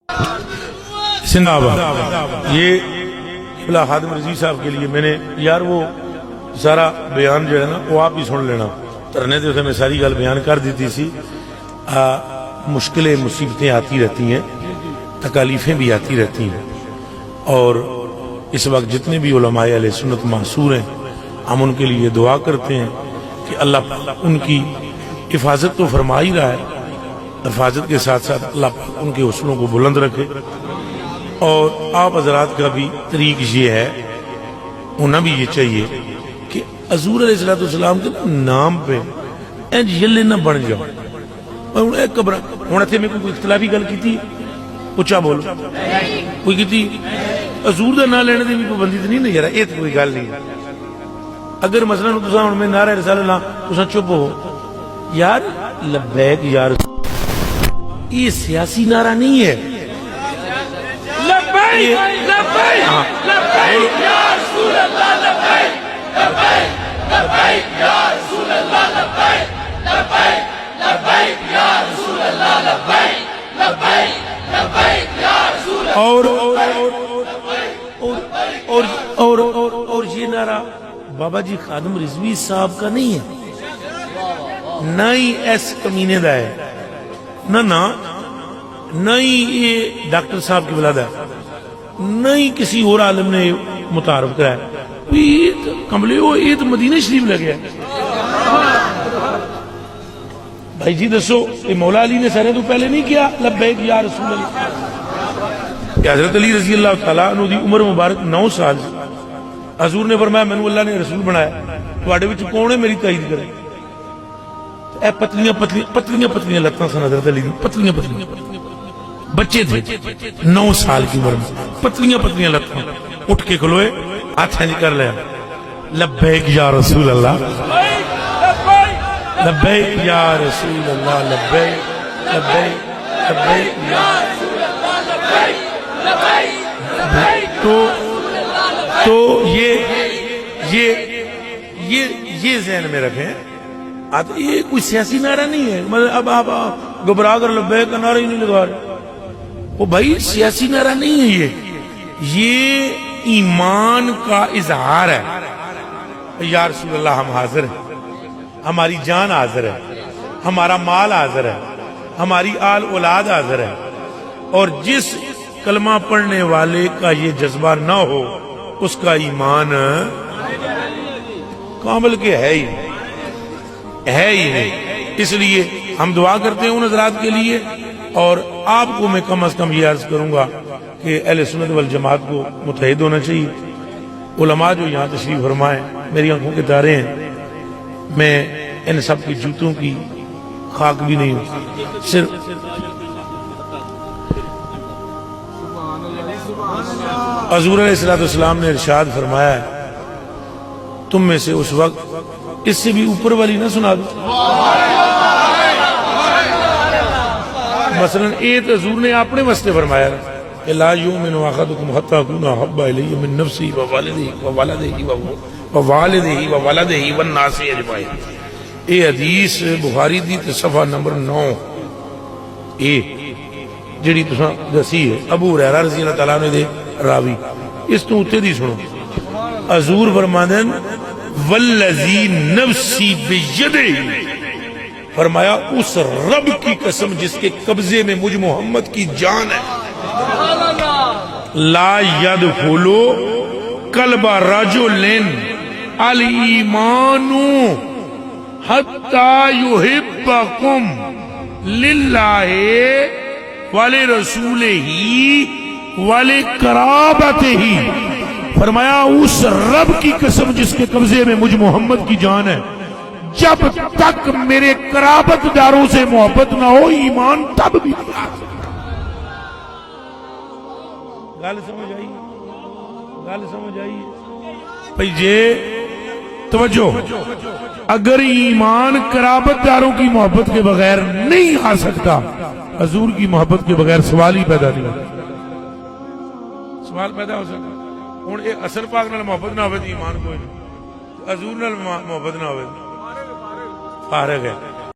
زندہ آباد۔ یہ قبلہ خادم رضوی صاحب کے لیے میں نے یار وہ سارا بیان جو ہے نا وہ آپ ہی سن لینا، ترنے دے میں ساری گل بیان کر دیتی سی۔ مشکلیں مصیبتیں آتی رہتی ہیں، تکالیفیں بھی آتی رہتی ہیں، اور اس وقت جتنے بھی علماء اہل سنت محصور ہیں ہم ان کے لیے دعا کرتے ہیں کہ اللہ ان کی حفاظت تو فرما ہی رہا ہے، حفاظت کے ساتھ ساتھ اللہ پاک ان کے حوصلوں کو بلند رکھے۔ اور آپ حضرات کا بھی طریق یہ ہے، ہونا بھی یہ چاہیے کہ حضور علیہ السلام کے نام پہ انج یلے نہ بن جاؤ۔ ہوں اتنے میں کوئی اختلافی گل کی اچا بولو کوئی کی حضور کا نام لینے کی بھی پابندی تو نہیں نا یار، یہ تو کوئی گل نہیں۔ اگر مثلا ہوں میں نعرہ رسالہ لا تساں چپ ہو یار لبیک یا رسول، یہ سیاسی نعرہ نہیں ہے۔ لبیک لبیک یا رسول اللہ، لبیک لبیک لبیک یا رسول اللہ، لبیک لبیک لبیک یا رسول اللہ، لبیک لبیک لبیک یا رسول اللہ۔ اور یہ نعرہ بابا جی خادم رضوی صاحب کا نہیں ہے، نہ ہی ایس کمینے دا ہے، نہ ہی یہ ڈاکٹر صاحب کی ولادہ ہے، نہ ہی کسی اور عالم نے متعارف کرایا ہے۔ کملے ہو یہ تو مدینہ شریف لگیا ہے۔ بھائی جی دسو یہ مولا علی نے سارے تو پہلے نہیں کیا لبیک یا رسول اللہ؟ کہ حضرت علی رضی اللہ تعالیٰ عنہ دی عمر مبارک 9 سال، حضور نے فرمایا میں نے اللہ نے رسول بنایا، تواڈے وچ کون ہے میری تائید کرے؟ اے پتلیاں پتلیاں لتاں سن حضرت علی دی، پتلیاں بچے تھے 9 سال کی عمر میں، پتلیاں لتاں، اٹھ کے کھلوئے ہاتھ ہنج کر لیا، لبیک یا رسول اللہ، لبیک یا رسول اللہ، لبیک لبیک لبیک یا رسول اللہ، لبیک لبیک۔ تو یہ ذہن میں رکھیں، یہ کوئی سیاسی نعرہ نہیں ہے۔ مطلب اب آپ گھبرا کر لبیک کا نعرہ ہی نہیں لگا رہے، وہ بھائی سیاسی نعرہ نہیں ہے، یہ ایمان کا اظہار ہے۔ یا رسول اللہ ہم حاضر ہیں، ہماری جان حاضر ہے، ہمارا مال حاضر ہے، ہماری آل اولاد حاضر ہے، اور جس کلمہ پڑھنے والے کا یہ جذبہ نہ ہو اس کا ایمان کامل کے ہے ہی نہیں۔ اس لیے ہم دعا کرتے ہیں ان حضرات کے لیے، اور آپ کو میں کم از کم یہ عرض کروں گا کہ اہل سنت والجماعت کو متحد ہونا چاہیے۔ علماء جو یہاں تشریف فرمائیں میری آنکھوں کے تارے ہیں، میں ان سب کی جوتوں کی خاک بھی نہیں ہوں، صرف حضور علیہ السلام نے ارشاد فرمایا ہے تم میں سے اس وقت اس سے بھی اوپر والی نہ سنا دو۔ مثلا ایت حضور نے اپنے واسطے فرمایا کہ لا یؤمن احدکم حتی اکون احب الی من نفسی ووالدہ والناس اجمعین۔ یہ حدیث بخاری دی صفحہ نمبر 9 جڑی تساں دسی ہے، ابو ہریرہ رضی اللہ تعالیٰ عنہ دے راوی، اس تو اتے دی سنو۔ حضور فرماندے والذی نفسی بیدہ، فرمایا اس رب کی قسم جس کے قبضے میں مجھ محمد کی جان ہے، لا يدخل قلب رجل الایمان حتی یحبکم للہ ولرسولہ ولقرابتہ۔ فرمایا اس رب کی قسم جس کے قبضے میں مجھ محمد کی جان ہے، جب تک میرے قرابت داروں سے محبت نہ ہو ایمان تب بھی نہیں آ سکتا۔ گل سمجھ آئی بھئی جے توجہ، اگر ایمان قرابت داروں کی محبت کے بغیر نہیں آ سکتا، حضور کی محبت کے بغیر سوال ہی پیدا نہیں ہوتا۔ سوال پیدا ہو سکتا ہوں یہ اثر پاک نال محبت نہ ہوئے تو ایمان کوئی نہیں، حضور نال محبت نہ ہوئے فارغ ہے۔